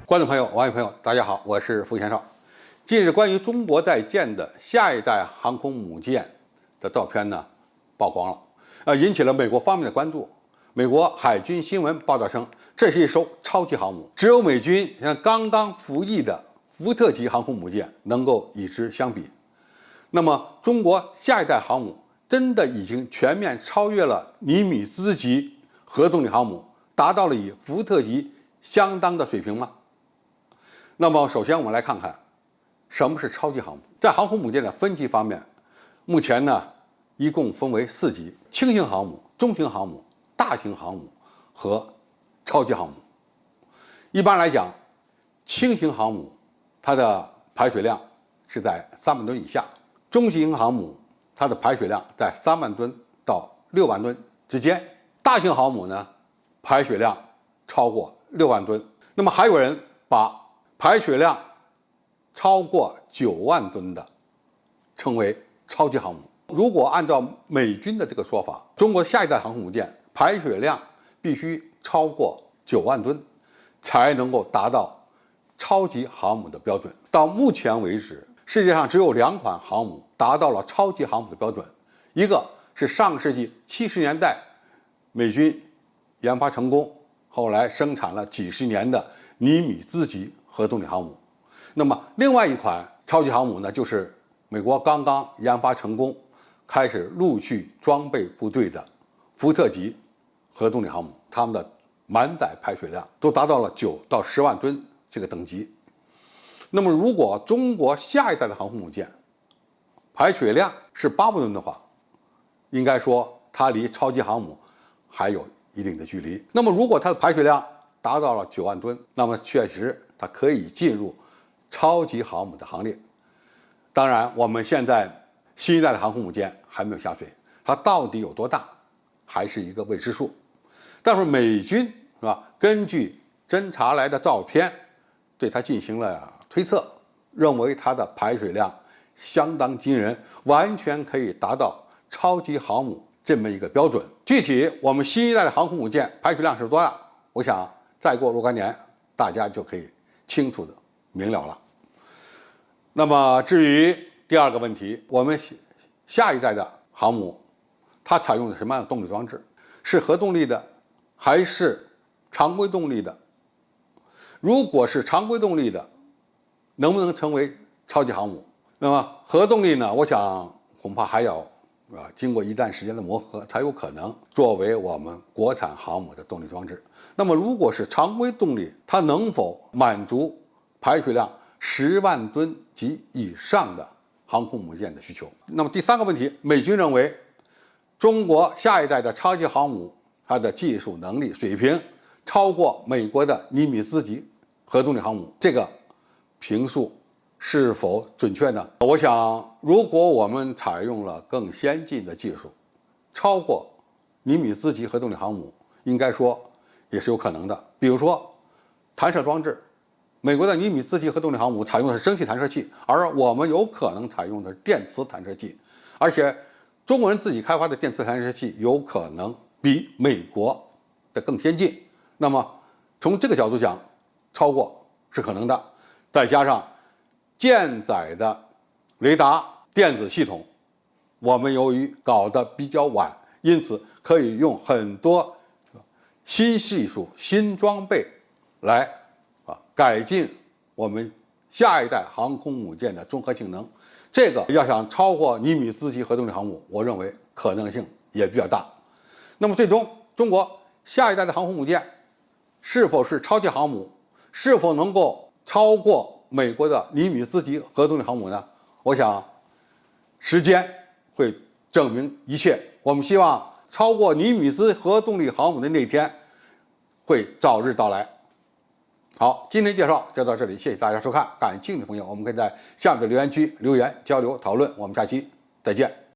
观众朋友、网友朋友，大家好，我是付先少。近日，关于中国在建的下一代航空母舰的照片呢，曝光了，引起了美国方面的关注。美国海军新闻报道称，这是一艘超级航母，只有美军刚刚服役的福特级航空母舰能够与之相比。那么，中国下一代航母真的已经全面超越了尼米兹级核动力航母，达到了与福特级相当的水平吗？那么，首先我们来看看什么是超级航母。在航空母舰的分级方面，目前呢一共分为4级：轻型航母、中型航母、大型航母和超级航母。一般来讲，轻型航母它的排水量是在3万吨以下，中型航母它的排水量在3万吨到6万吨之间，大型航母呢排水量超过6万吨。那么还有人把排水量超过9万吨的称为超级航母。如果按照美军的这个说法，中国下一代航空母舰排水量必须超过9万吨，才能够达到超级航母的标准。到目前为止，世界上只有2款航母达到了超级航母的标准，一个是上世纪70年代美军研发成功，后来生产了几十年的尼米兹级核动力航母。那么另外一款超级航母呢，就是美国刚刚研发成功，开始陆续装备部队的福特级核动力航母，它们的满载排水量都达到了9到10万吨这个等级。那么如果中国下一代的航空母舰排水量是8万吨的话，应该说它离超级航母还有一定的距离。那么如果它的排水量达到了9万吨，那么确实它可以进入超级航母的行列。当然，我们现在新一代的航空母舰还没有下水，它到底有多大还是一个未知数。但是美军是吧，根据侦察来的照片，对它进行了推测，认为它的排水量相当惊人，完全可以达到超级航母这么一个标准。具体我们新一代的航空母舰排水量是多大，我想再过若干年大家就可以清楚的明了了。那么至于第二个问题，我们下一代的航母它采用的什么样的动力装置？是核动力的还是常规动力的？如果是常规动力的，能不能成为超级航母？那么核动力呢，我想恐怕还要经过一段时间的磨合，才有可能作为我们国产航母的动力装置。那么如果是常规动力，它能否满足排水量10万吨及以上的航空母舰的需求？那么第三个问题，美军认为中国下一代的超级航母它的技术能力水平超过美国的尼米兹级核动力航母，这个评述是否准确呢？我想，如果我们采用了更先进的技术，超过尼米兹级核动力航母，应该说也是有可能的。比如说弹射装置，美国的尼米兹级核动力航母采用的是蒸汽弹射器，而我们有可能采用的是电磁弹射器，而且中国人自己开发的电磁弹射器有可能比美国的更先进。那么从这个角度讲，超过是可能的。再加上舰载的雷达电子系统，我们由于搞得比较晚，因此可以用很多新技术、新装备来改进我们下一代航空母舰的综合性能。这个要想超过尼米兹级核动力航母，我认为可能性也比较大。那么最终，中国下一代的航空母舰是否是超级航母，是否能够超过美国的尼米兹级核动力航母呢？我想时间会证明一切。我们希望超过尼米兹核动力航母的那一天会早日到来。好，今天介绍就到这里，谢谢大家收看。感兴趣的朋友，我们可以在下面的留言区留言交流讨论。我们下期再见。